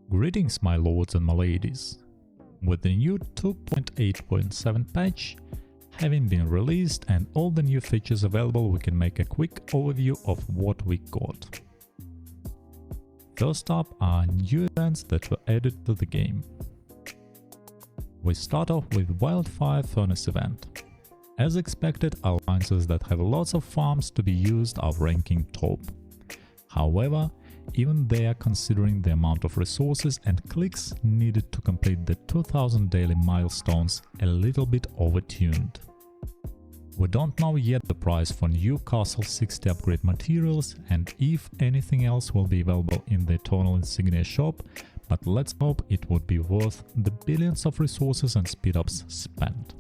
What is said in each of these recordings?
Greetings my lords and my ladies. With the new 2.8.7 patch having been released and all the new features available, we can make a quick overview of what we got. First up are new events that were added to the game. We start off with Wildfire Furnace event. As expected, alliances that have lots of farms to be used are ranking top. However, even they are considering the amount of resources and clicks needed to complete the 2000 daily milestones a little bit overtuned. We don't know yet the price for new Castle 60 upgrade materials and if anything else will be available in the Eternal Insignia shop, but let's hope it would be worth the billions of resources and speedups spent.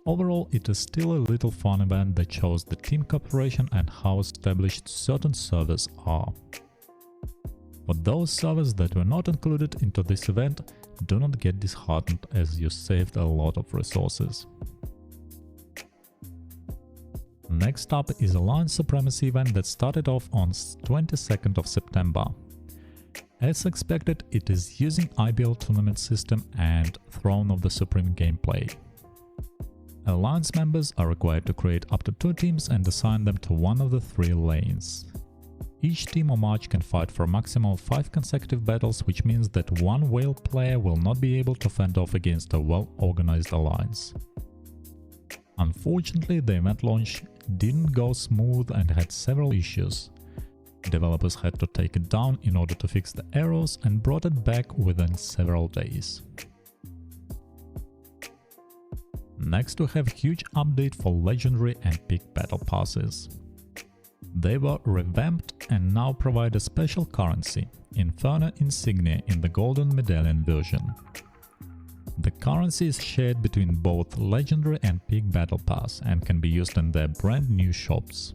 Overall, it is still a little fun event that shows the team cooperation and how established certain servers are. For those servers that were not included into this event, do not get disheartened as you saved a lot of resources. Next up is Alliance Supremacy event that started off on 22nd of September. As expected, it is using IBL tournament system and Throne of the Supreme gameplay. Alliance members are required to create up to 2 teams and assign them to one of the 3 lanes. Each team or match can fight for a maximum of 5 consecutive battles, which means that one whale player will not be able to fend off against a well-organized alliance. Unfortunately, the event launch didn't go smooth and had several issues. Developers had to take it down in order to fix the errors and brought it back within several days. Next we have a huge update for Legendary and Peak Battle Passes. They were revamped and now provide a special currency, Inferno Insignia in the Golden Medallion version. The currency is shared between both Legendary and Peak Battle Pass and can be used in their brand new shops.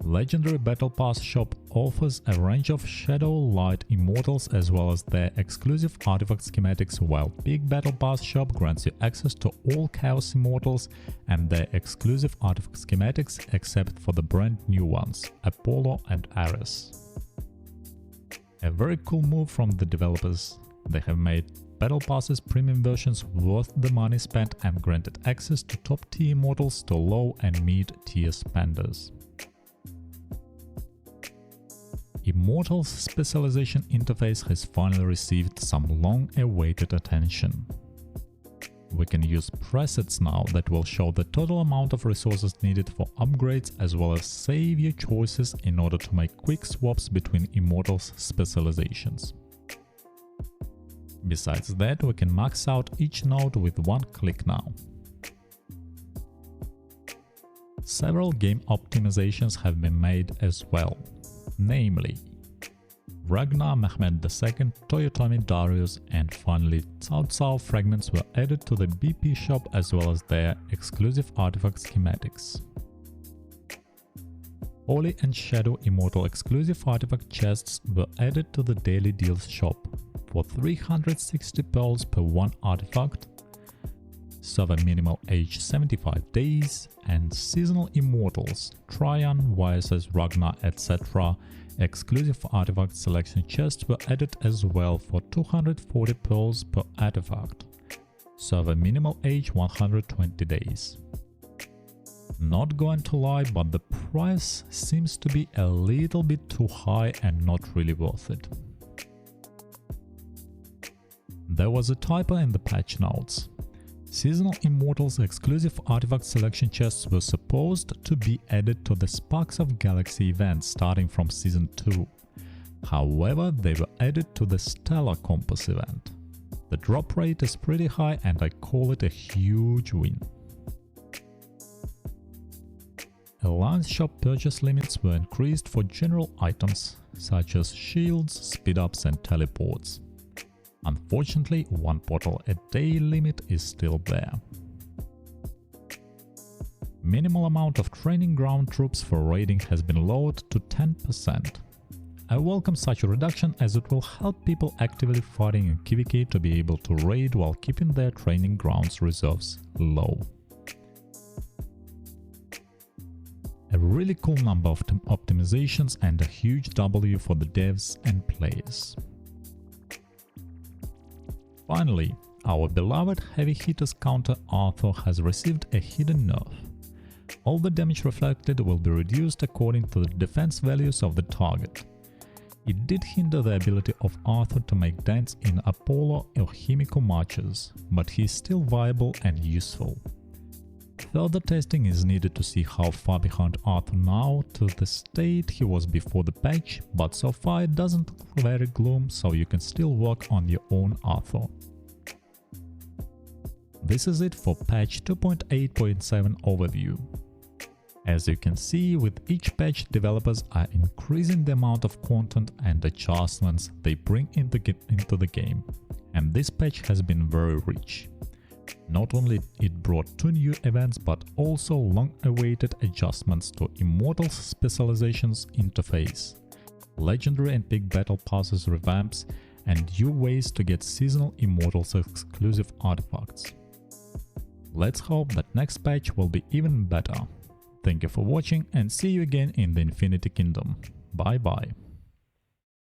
Legendary Battle Pass shop offers a range of Shadow Light Immortals as well as their exclusive artifact schematics, while Peak Battle Pass shop grants you access to all Chaos Immortals and their exclusive artifact schematics except for the brand new ones, Apollo and Ares. A very cool move from the developers. They have made Battle Passes premium versions worth the money spent and granted access to top tier immortals to low and mid tier spenders. Immortals specialization interface has finally received some long-awaited attention. We can use presets now that will show the total amount of resources needed for upgrades as well as save your choices in order to make quick swaps between Immortals specializations. Besides that, we can max out each node with one click now. Several game optimizations have been made as well. Namely, Ragnar Mehmed II, Toyotomi Darius and finally Cao Cao fragments were added to the BP shop as well as their exclusive artifact schematics. Holy and Shadow Immortal exclusive artifact chests were added to the daily deals shop for 360 pearls per one artifact, server minimal age 75 days, and seasonal immortals, Tryon, YSS Ragnar, etc. exclusive artifact selection chests were added as well for 240 pearls per artifact, server minimal age 120 days. Not going to lie, but the price seems to be a little bit too high and not really worth it. There was a typo in the patch notes. Seasonal Immortals exclusive artifact selection chests were supposed to be added to the Sparks of Galaxy event starting from Season 2. However, they were added to the Stellar Compass event. The drop rate is pretty high and I call it a huge win. Alliance shop purchase limits were increased for general items such as shields, speedups and teleports. Unfortunately, one portal a day limit is still there. Minimal amount of training ground troops for raiding has been lowered to 10%. I welcome such a reduction as it will help people actively fighting in KvK to be able to raid while keeping their training grounds reserves low. A really cool number of optimizations and a huge W for the devs and players. Finally, our beloved heavy hitters counter Arthur has received a hidden nerf. All the damage reflected will be reduced according to the defense values of the target. It did hinder the ability of Arthur to make dents in Apollo or Himiko matches, but he is still viable and useful. Further testing is needed to see how far behind Arthur now to the state he was before the patch, but so far it doesn't look very gloom, so you can still work on your own Arthur. This is it for patch 2.8.7 overview. As you can see, with each patch developers are increasing the amount of content and adjustments they bring into the game, and this patch has been very rich. Not only it brought 2 new events, but also long-awaited adjustments to Immortals Specializations interface, Legendary and Big Battle Passes revamps, and new ways to get seasonal Immortals exclusive artifacts. Let's hope that next patch will be even better. Thank you for watching and see you again in the Infinity Kingdom. Bye bye.